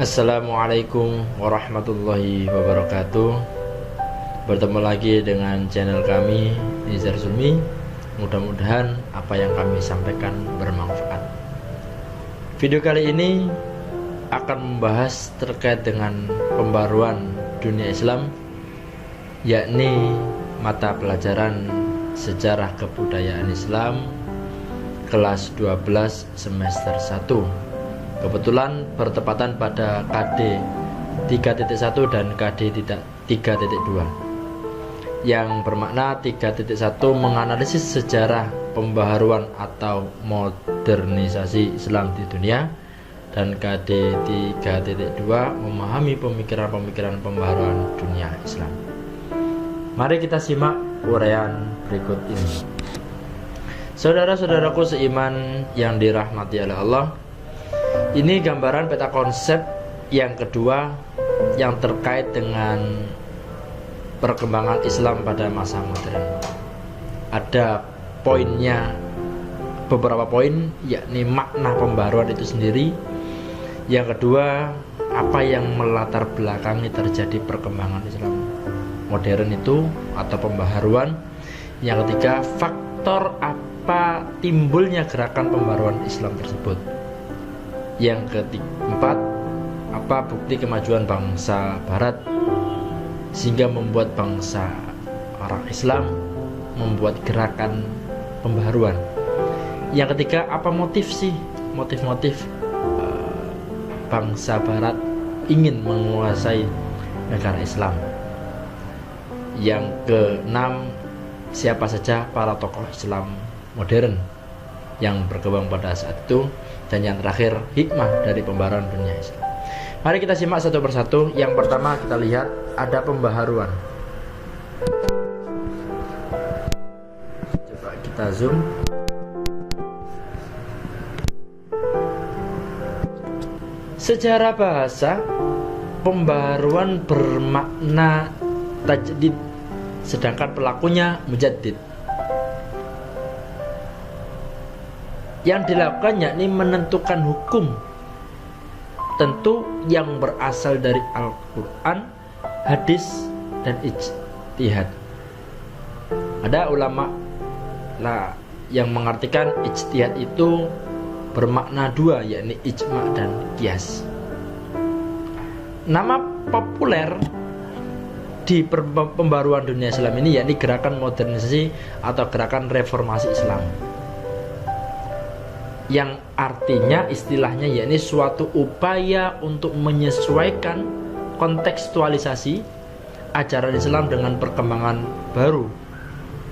Assalamualaikum warahmatullahi wabarakatuh. Bertemu lagi dengan channel kami Nizar Zulmi. Mudah-mudahan apa yang kami sampaikan bermanfaat. Video kali ini akan membahas terkait dengan pembaruan dunia Islam, yakni mata pelajaran Sejarah Kebudayaan Islam kelas 12 semester 1. Kebetulan bertepatan pada KD 3.1 dan KD 3.2, yang bermakna 3.1 menganalisis sejarah pembaharuan atau modernisasi Islam di dunia, dan KD 3.2 memahami pemikiran-pemikiran pembaharuan dunia Islam. Mari kita simak uraian berikut ini. Saudara-saudaraku seiman yang dirahmati oleh Allah, ini gambaran peta konsep yang kedua yang terkait dengan perkembangan Islam pada masa modern. Ada poinnya, beberapa poin, yakni makna pembaruan itu sendiri. Yang kedua, apa yang melatar belakangi terjadi perkembangan Islam modern itu atau pembaharuan. Yang ketiga, faktor apa timbulnya gerakan pembaruan Islam tersebut. Yang keempat, apa bukti kemajuan bangsa Barat sehingga membuat bangsa orang Islam membuat gerakan pembaharuan. Yang ketiga, apa motif bangsa Barat ingin menguasai negara Islam. Yang keenam, siapa saja para tokoh Islam modern yang berkembang pada saat itu. Dan yang terakhir, hikmah dari pembaharuan dunia Islam. Mari kita simak satu persatu. Yang pertama kita lihat ada pembaharuan. Coba kita zoom. Secara bahasa, pembaharuan bermakna tajdid, sedangkan pelakunya mujaddid. Yang dilakukan yakni menentukan hukum, tentu yang berasal dari Al-Quran, hadis, dan ijtihad. Ada ulama yang mengartikan ijtihad itu bermakna dua, yakni ijma' dan qiyas. Nama populer di pembaruan dunia Islam ini yakni gerakan modernisasi atau gerakan reformasi Islam, yang artinya istilahnya yakni suatu upaya untuk menyesuaikan kontekstualisasi ajaran Islam dengan perkembangan baru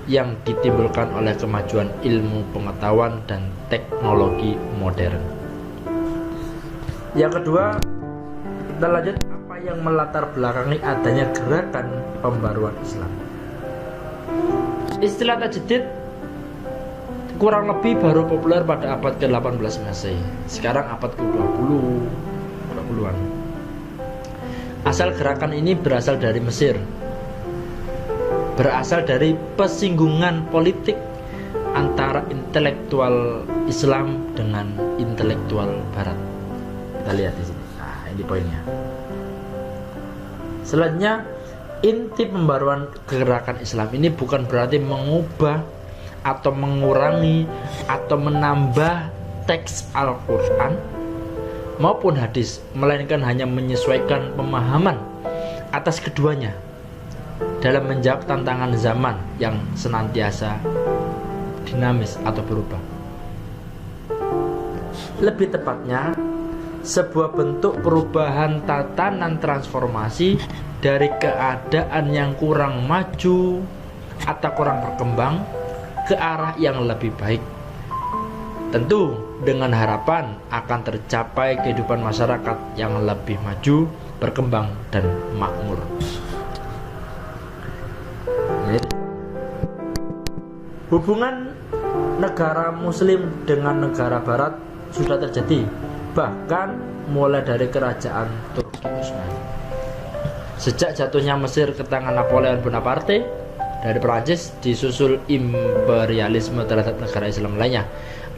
yang ditimbulkan oleh kemajuan ilmu pengetahuan dan teknologi modern. Yang kedua, kita lanjut apa yang melatar belakangi adanya gerakan pembaruan Islam. Istilah tajdid kurang lebih baru populer pada abad ke-18 Masehi. Sekarang abad ke-20-an. Asal gerakan ini berasal dari Mesir. Berasal dari persinggungan politik antara intelektual Islam dengan intelektual Barat. Kita lihat di sini. Nah, ini poinnya. Selanjutnya, inti pembaruan gerakan Islam ini bukan berarti mengubah atau mengurangi atau menambah teks Al-Quran maupun hadis, melainkan hanya menyesuaikan pemahaman atas keduanya dalam menjawab tantangan zaman yang senantiasa dinamis atau berubah. Lebih tepatnya, sebuah bentuk perubahan tatanan transformasi dari keadaan yang kurang maju atau kurang berkembang ke arah yang lebih baik, tentu dengan harapan akan tercapai kehidupan masyarakat yang lebih maju, berkembang, dan makmur. Hubungan negara Muslim dengan negara Barat sudah terjadi, bahkan mulai dari kerajaan Turki Utsmani. Sejak jatuhnya Mesir ke tangan Napoleon Bonaparte dari Perancis, disusul imperialisme terhadap negara Islam lainnya,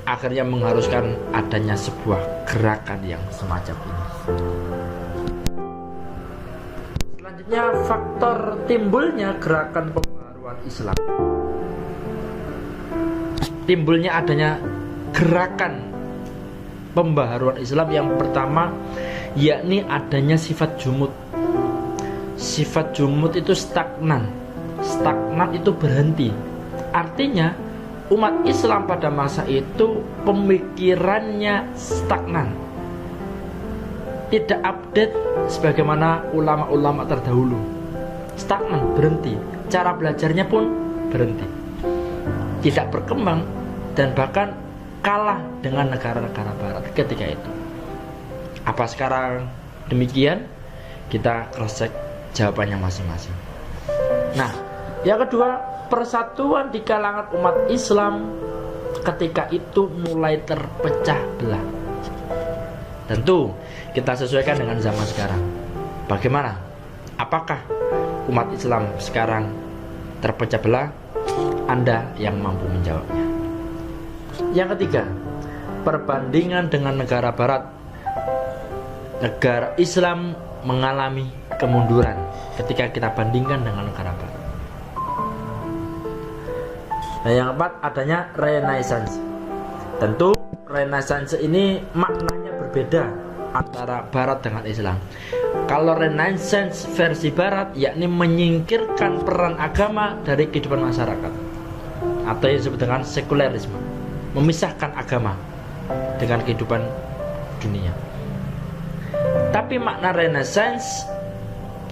akhirnya mengharuskan adanya sebuah gerakan yang semacam ini. Selanjutnya, faktor timbulnya gerakan pembaharuan Islam. Timbulnya adanya gerakan pembaharuan Islam yang pertama, yakni adanya sifat jumud. Sifat jumud itu stagnan. Stagnan itu berhenti. Artinya umat Islam pada masa itu pemikirannya stagnan, tidak update sebagaimana ulama-ulama terdahulu. Stagnan, berhenti. Cara belajarnya pun berhenti, tidak berkembang, dan bahkan kalah dengan negara-negara barat ketika itu. Apa sekarang demikian? Kita cross check jawabannya masing-masing. Nah, yang kedua, persatuan di kalangan umat Islam ketika itu mulai terpecah belah. Tentu kita sesuaikan dengan zaman sekarang. Bagaimana? Apakah umat Islam sekarang terpecah belah? Anda yang mampu menjawabnya. Yang ketiga, perbandingan dengan negara barat. Negara Islam mengalami kemunduran ketika kita bandingkan dengan negara barat. Nah, yang keempat, adanya Renaissance. Tentu Renaissance ini maknanya berbeda antara barat dengan Islam. Kalau Renaissance versi barat, yakni menyingkirkan peran agama dari kehidupan masyarakat, atau yang disebut dengan sekulerisme, memisahkan agama dengan kehidupan dunia. Tapi makna Renaissance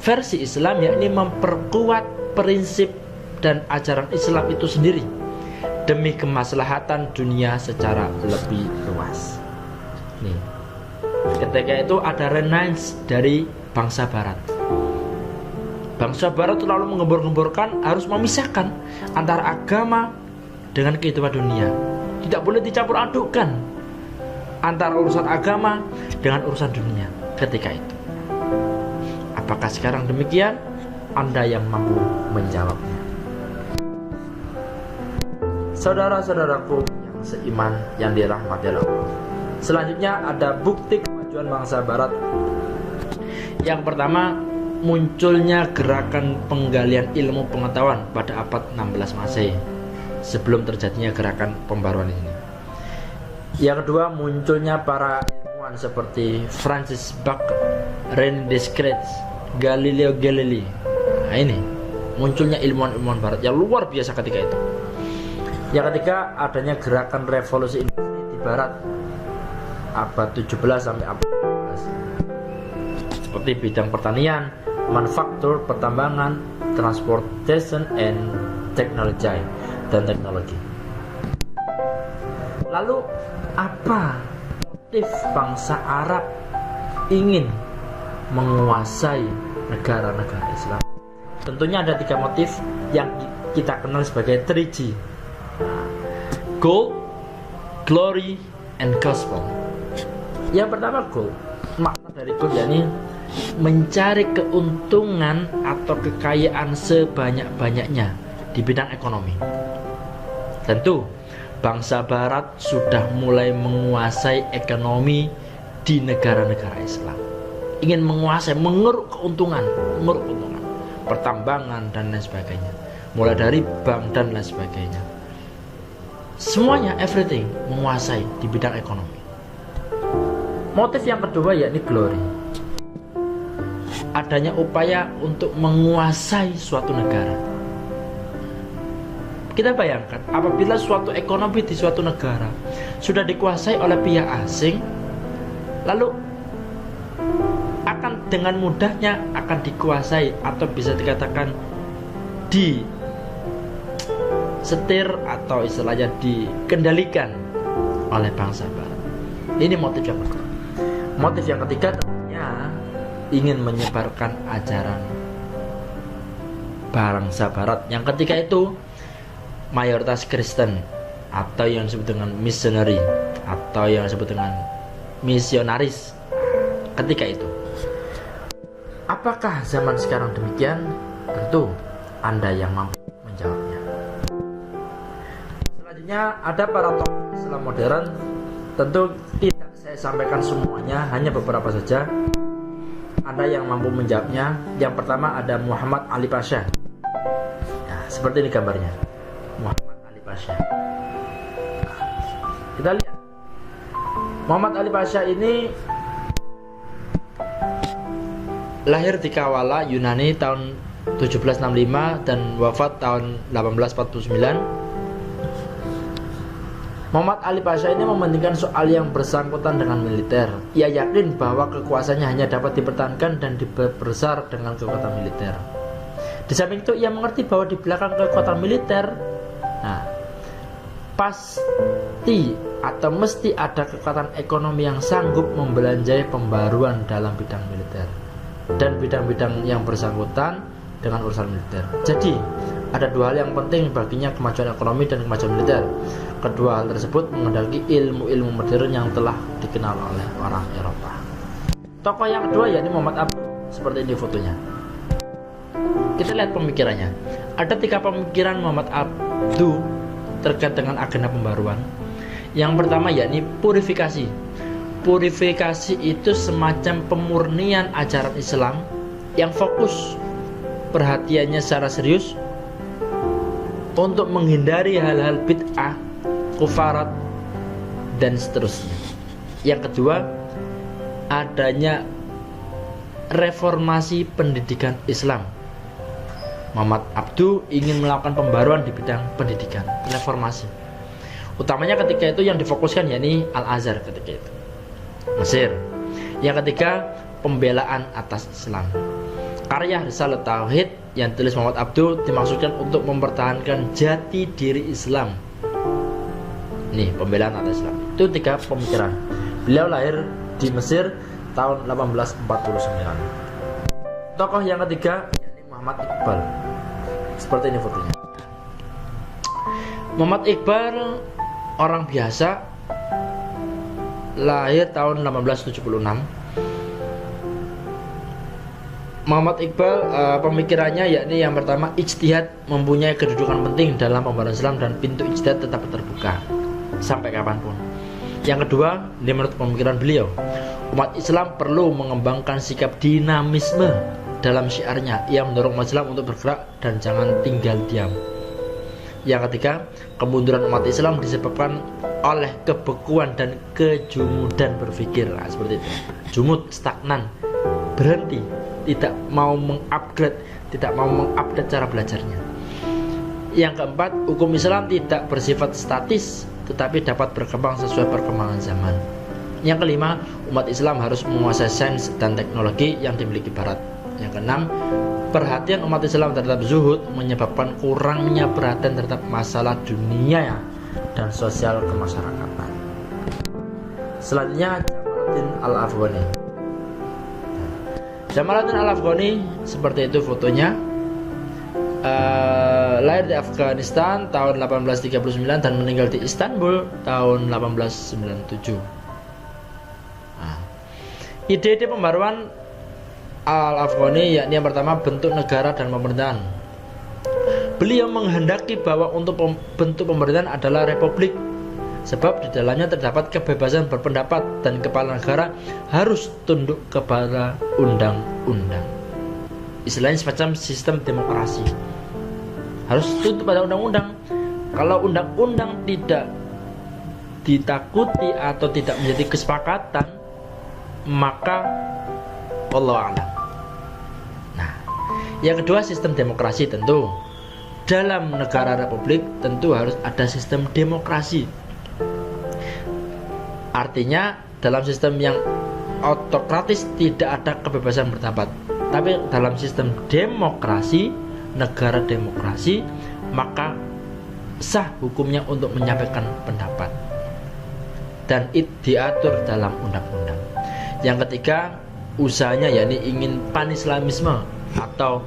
versi Islam yakni memperkuat prinsip dan ajaran Islam itu sendiri demi kemaslahatan dunia secara lebih luas. Nih, ketika itu ada Renaissance dari bangsa barat. Bangsa barat lalu menggembor-gemborkan harus memisahkan antara agama dengan kehidupan dunia. Tidak boleh dicampur adukkan antara urusan agama dengan urusan dunia ketika itu. Apakah sekarang demikian? Anda yang mampu menjawabnya. Saudara-saudaraku yang seiman, yang dirahmati Allah, selanjutnya ada bukti kemajuan bangsa barat. Yang pertama, munculnya gerakan penggalian ilmu pengetahuan pada abad 16 Masehi, sebelum terjadinya gerakan pembaruan ini. Yang kedua, munculnya para ilmuwan seperti Francis Bacon, René Descartes, Galileo Galilei. Nah, ini munculnya ilmuwan-ilmuwan barat yang luar biasa ketika itu. Yang ketiga, adanya gerakan revolusi industri di barat abad 17 sampai abad 18, seperti bidang pertanian, manufaktur, pertambangan, transportation and technology, dan teknologi. Lalu apa motif bangsa Arab ingin menguasai negara-negara Islam? Tentunya ada 3 motif yang kita kenal sebagai 3G: gold, glory, and gospel. Yang pertama, gold. Makna dari gold yakni mencari keuntungan atau kekayaan sebanyak-banyaknya di bidang ekonomi. Tentu bangsa barat sudah mulai menguasai ekonomi di negara-negara Islam. Ingin menguasai, mengeruk keuntungan, pertambangan dan lain sebagainya, mulai dari bank dan lain sebagainya. Semuanya, everything, menguasai di bidang ekonomi. Motif yang kedua yakni glory. Adanya upaya untuk menguasai suatu negara. Kita bayangkan, apabila suatu ekonomi di suatu negara sudah dikuasai oleh pihak asing, lalu akan dengan mudahnya akan dikuasai atau bisa dikatakan setir atau istilahnya dikendalikan oleh bangsa barat. Ini motif yang pertama. Motif yang ketiga tentunya ingin menyebarkan ajaran bangsa barat yang ketika itu mayoritas Kristen, atau yang disebut dengan missionary, atau yang disebut dengan misionaris ketika itu. Apakah zaman sekarang demikian? Tentu Anda yang mampu menjawabnya. Selanjutnya ada para tokoh Islam modern. Tentu tidak saya sampaikan semuanya, hanya beberapa saja. Anda yang mampu menjawabnya. Yang pertama ada Muhammad Ali Pasha. Nah, seperti ini gambarnya. Muhammad Ali Pasha. Kita lihat. Muhammad Ali Pasha ini lahir di Kawala, Yunani tahun 1765 dan wafat tahun 1849. Muhammad Ali Pasha ini mementingkan soal yang bersangkutan dengan militer. Ia yakin bahwa kekuasaannya hanya dapat dipertahankan dan diperbesar dengan kekuatan militer. Di samping itu ia mengerti bahwa di belakang kekuatan militer, pasti atau mesti ada kekuatan ekonomi yang sanggup membelanjai pembaruan dalam bidang militer dan bidang-bidang yang bersangkutan dengan urusan militer. Jadi ada dua hal yang penting baginya, kemajuan ekonomi dan kemajuan militer. Kedua hal tersebut menghendaki ilmu-ilmu modern yang telah dikenal oleh orang Eropa. Tokoh yang kedua yakni Muhammad Abduh. Seperti ini fotonya. Kita lihat pemikirannya. Ada 3 pemikiran Muhammad Abduh terkait dengan agenda pembaruan. Yang pertama yakni purifikasi. Purifikasi itu semacam pemurnian ajaran Islam yang fokus perhatiannya secara serius untuk menghindari hal-hal bid'ah, kufarat, dan seterusnya. Yang kedua, adanya reformasi pendidikan Islam. Muhammad Abduh ingin melakukan pembaruan di bidang pendidikan, reformasi. Utamanya ketika itu yang difokuskan yakni Al-Azhar ketika itu, Mesir. Yang ketiga, pembelaan atas Islam. Karya Risalah Tauhid yang ditulis Muhammad Abduh dimaksudkan untuk mempertahankan jati diri Islam. Nih, pembelaan atas Islam. Itu 3 pemikiran. Beliau lahir di Mesir tahun 1849. Tokoh yang ketiga yakni Muhammad Iqbal. Seperti ini fotonya. Muhammad Iqbal orang biasa, lahir tahun 1876. Muhammad Iqbal pemikirannya yakni yang pertama, ijtihad mempunyai kedudukan penting dalam pembaruan Islam dan pintu ijtihad tetap terbuka sampai kapanpun. Yang kedua, menurut pemikiran beliau, umat Islam perlu mengembangkan sikap dinamisme dalam syiarnya. Ia mendorong umat Islam untuk bergerak dan jangan tinggal diam. Yang ketiga, kemunduran umat Islam disebabkan oleh kebekuan dan kejumudan berpikir. Nah, seperti itu. Jumud, stagnan, berhenti, tidak mau mengupgrade, tidak mau mengupdate cara belajarnya. Yang keempat, hukum Islam tidak bersifat statis tetapi dapat berkembang sesuai perkembangan zaman. Yang kelima, umat Islam harus menguasai sains dan teknologi yang dimiliki Barat. Yang keenam, perhatian umat Islam terhadap zuhud menyebabkan kurangnya perhatian terhadap masalah dunia dan sosial kemasyarakatan. Selanjutnya, Jamaluddin Al-Afghani. Jamaluddin Al-Afghani seperti itu fotonya. Lahir di Afghanistan tahun 1839 dan meninggal di Istanbul tahun 1897. Ide-ide pembaruan Al-Afghani yakni yang pertama, bentuk negara dan pemerintahan. Beliau menghendaki bahwa untuk bentuk pemerintahan adalah republik, sebab di dalamnya terdapat kebebasan berpendapat dan kepala negara harus tunduk kepada undang-undang. Istilahnya semacam sistem demokrasi, harus tunduk pada undang-undang. Kalau undang-undang tidak ditakuti atau tidak menjadi kesepakatan, maka wallahu a'lam. Nah, yang kedua, sistem demokrasi. Tentu dalam negara republik tentu harus ada sistem demokrasi. Artinya dalam sistem yang autokratis tidak ada kebebasan berpendapat. Tapi dalam sistem demokrasi, negara demokrasi, maka sah hukumnya untuk menyampaikan pendapat dan itu diatur dalam undang-undang. Yang ketiga, usahanya yakni ingin panislamisme atau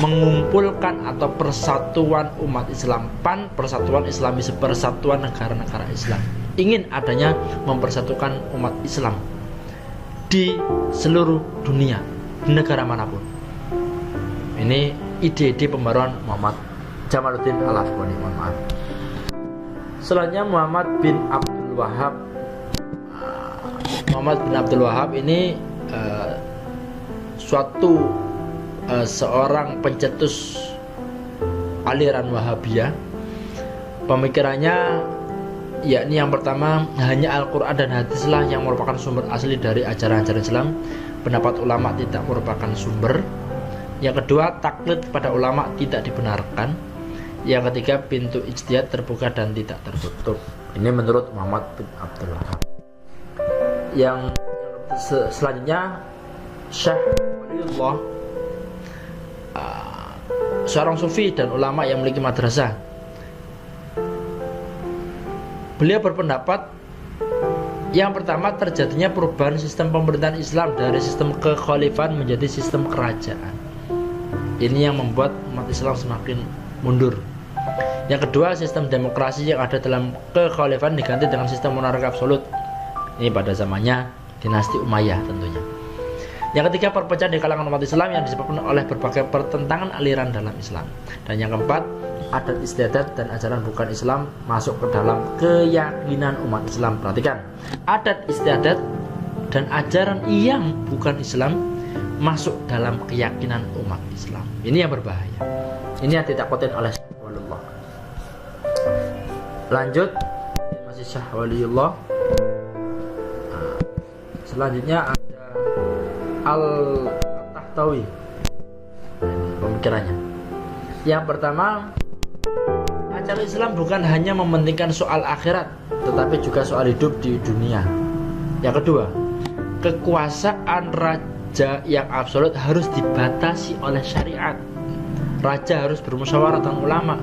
mengumpulkan atau persatuan umat Islam. PAN, persatuan Islamis, persatuan negara-negara Islam. Ingin adanya mempersatukan umat Islam di seluruh dunia, di negara manapun. Ini ide-ide pembaruan Muhammad Jamaluddin Al-Afghani. Mohon maaf. Selanjutnya Muhammad bin Abdul Wahab. Muhammad bin Abdul Wahab ini suatu seorang pencetus aliran Wahabiyah. Pemikirannya yakni yang pertama, hanya Al-Quran dan hadislah yang merupakan sumber asli dari ajaran-ajaran Islam. Pendapat ulama tidak merupakan sumber. Yang kedua, taklid pada ulama tidak dibenarkan. Yang ketiga, pintu ijtihad terbuka dan tidak tertutup. Ini menurut Muhammad bin Abdul Wahab. Yang selanjutnya, Syekh Waliullah, seorang sufi dan ulama yang memiliki madrasah. Beliau berpendapat yang pertama, terjadinya perubahan sistem pemerintahan Islam dari sistem kekhalifahan menjadi sistem kerajaan. Ini yang membuat umat Islam semakin mundur. Yang kedua, sistem demokrasi yang ada dalam kekhalifahan diganti dengan sistem monarki absolut. Ini pada zamannya dinasti Umayyah tentunya. Yang ketiga, perpecahan di kalangan umat Islam yang disebabkan oleh berbagai pertentangan aliran dalam Islam. Dan yang keempat, adat istiadat dan ajaran bukan Islam masuk ke dalam keyakinan umat Islam. Perhatikan, adat istiadat dan ajaran yang bukan Islam masuk dalam keyakinan umat Islam. Ini yang berbahaya. Ini yang ditakutin oleh Syekh Waliullah. Lanjut, masih Syekh Waliullah. Selanjutnya ada Al-Tahtawi, pemikirannya. Yang pertama, ajaran Islam bukan hanya mementingkan soal akhirat, tetapi juga soal hidup di dunia. Yang kedua, kekuasaan raja yang absolut harus dibatasi oleh syariat. Raja harus bermusyawarah dengan ulama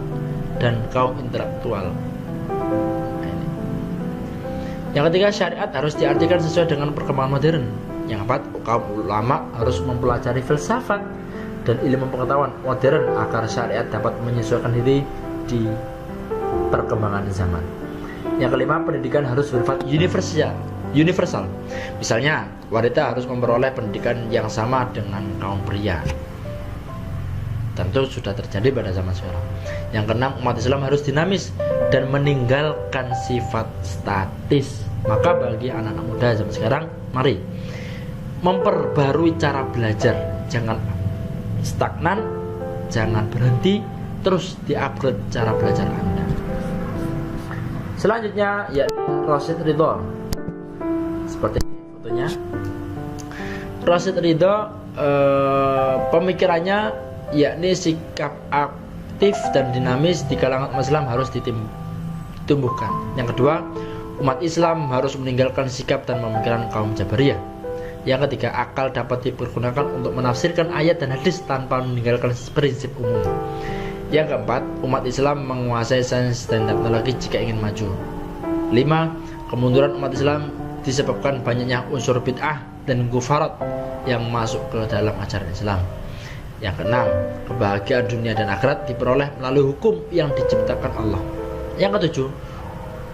dan kaum intelektual. Yang ketiga, syariat harus diartikan sesuai dengan perkembangan modern. Yang keempat, kaum ulama harus mempelajari filsafat dan ilmu pengetahuan modern agar syariat dapat menyesuaikan diri di perkembangan zaman. Yang kelima, pendidikan harus bersifat universal. Misalnya, wanita harus memperoleh pendidikan yang sama dengan kaum pria. Tentu sudah terjadi pada zaman sekarang. Yang keenam, umat Islam harus dinamis dan meninggalkan sifat statis. Maka bagi anak-anak muda zaman sekarang, mari memperbarui cara belajar. Jangan stagnan, jangan berhenti, terus di-upgrade cara belajar Anda. Selanjutnya ya Rasyid Ridho. Seperti ini fotonya. Rasyid Ridho pemikirannya yakni sikap aktif dan dinamis di kalangan umat Islam harus ditumbuhkan. Yang kedua, umat Islam harus meninggalkan sikap dan pemikiran kaum Jabariyah. Yang ketiga, akal dapat dipergunakan untuk menafsirkan ayat dan hadis tanpa meninggalkan prinsip umum. Yang keempat, umat Islam menguasai sains dan teknologi jika ingin maju. 5. Kemunduran umat Islam disebabkan banyaknya unsur bid'ah dan gufarat yang masuk ke dalam ajaran Islam. Yang keenam, kebahagiaan dunia dan akhirat diperoleh melalui hukum yang diciptakan Allah. Yang ketujuh,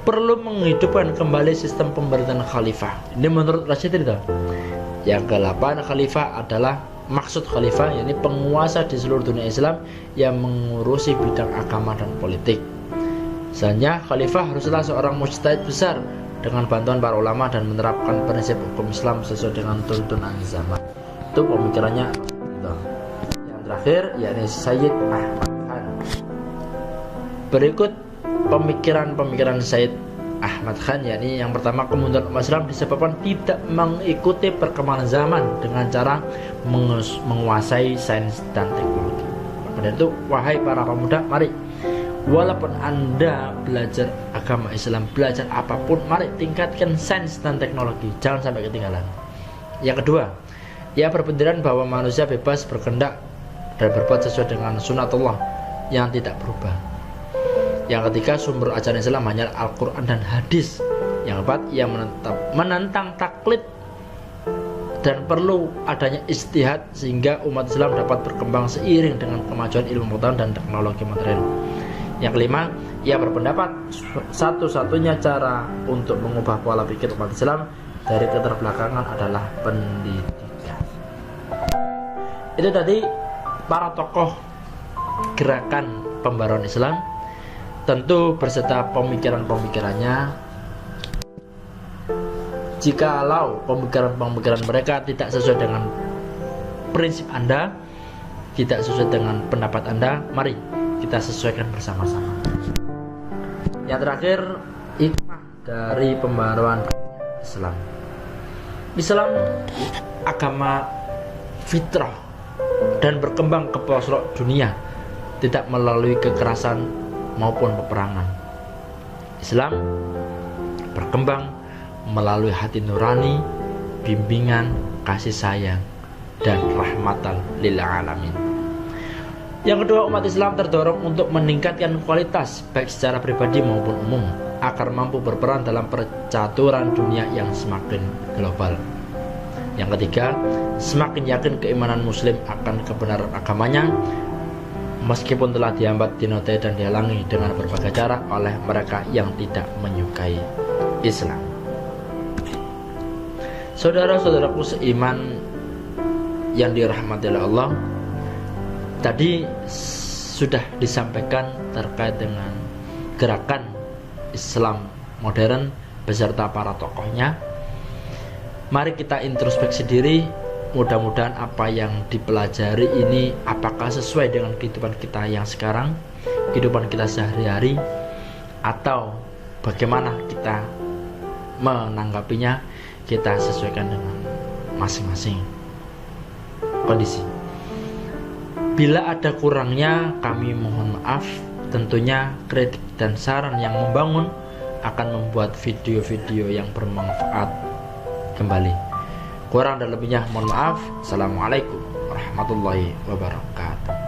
perlu menghidupkan kembali sistem pemerintahan khalifah. Ini menurut Rasyid Ridho. Yang ke-8, khalifah adalah maksud khalifah yakni penguasa di seluruh dunia Islam yang mengurusi bidang agama dan politik. Selanjutnya, khalifah haruslah seorang mujtahid besar dengan bantuan para ulama dan menerapkan prinsip hukum Islam sesuai dengan tuntunan zaman. Itu pemikirannya. Yang terakhir yakni Sayyid Ahmad Khan. Berikut pemikiran Sayyid Ahmad Khan, yakni yang pertama, kemunduran umat Islam disebabkan tidak mengikuti perkembangan zaman dengan cara menguasai sains dan teknologi. Dan itu, wahai para pemuda, mari walaupun Anda belajar agama Islam, belajar apapun, mari tingkatkan sains dan teknologi, jangan sampai ketinggalan. Yang kedua, ia berpendapat bahwa manusia bebas berkehendak dan berbuat sesuai dengan sunatullah yang tidak berubah. Yang ketiga, sumber ajaran Islam hanya Al-Quran dan hadis. Yang keempat, ia menentang taklid dan perlu adanya ijtihad sehingga umat Islam dapat berkembang seiring dengan kemajuan ilmu pengetahuan dan teknologi modern. Yang kelima, ia berpendapat satu-satunya cara untuk mengubah pola pikir umat Islam dari keterbelakangan adalah pendidikan. Itu tadi para tokoh gerakan pembaruan Islam, tentu berserta pemikiran-pemikirannya. Jikalau pemikiran-pemikiran mereka tidak sesuai dengan prinsip Anda, tidak sesuai dengan pendapat Anda, mari kita sesuaikan bersama-sama. Yang terakhir, hikmah dari pembaruan Islam. Islam agama fitrah dan berkembang ke pelosok dunia, tidak melalui kekerasan maupun peperangan. Islam berkembang melalui hati nurani, bimbingan, kasih sayang, dan rahmatan lil alamin. Yang kedua, umat Islam terdorong untuk meningkatkan kualitas baik secara pribadi maupun umum agar mampu berperan dalam percaturan dunia yang semakin global. Yang ketiga, semakin yakin keimanan muslim akan kebenaran agamanya meskipun telah dihambat, dinodai, dan dihalangi dengan berbagai cara oleh mereka yang tidak menyukai Islam. Saudara-saudaraku seiman yang dirahmati oleh Allah, tadi sudah disampaikan terkait dengan gerakan Islam modern beserta para tokohnya. Mari kita introspeksi diri, mudah-mudahan apa yang dipelajari ini apakah sesuai dengan kehidupan kita yang sekarang, kehidupan kita sehari-hari, atau bagaimana kita menanggapinya. Kita sesuaikan dengan masing-masing kondisi. Bila ada kurangnya, kami mohon maaf. Tentunya kritik dan saran yang membangun akan membuat video-video yang bermanfaat kembali. Kurang dan lebihnya mohon maaf. Assalamualaikum warahmatullahi wabarakatuh.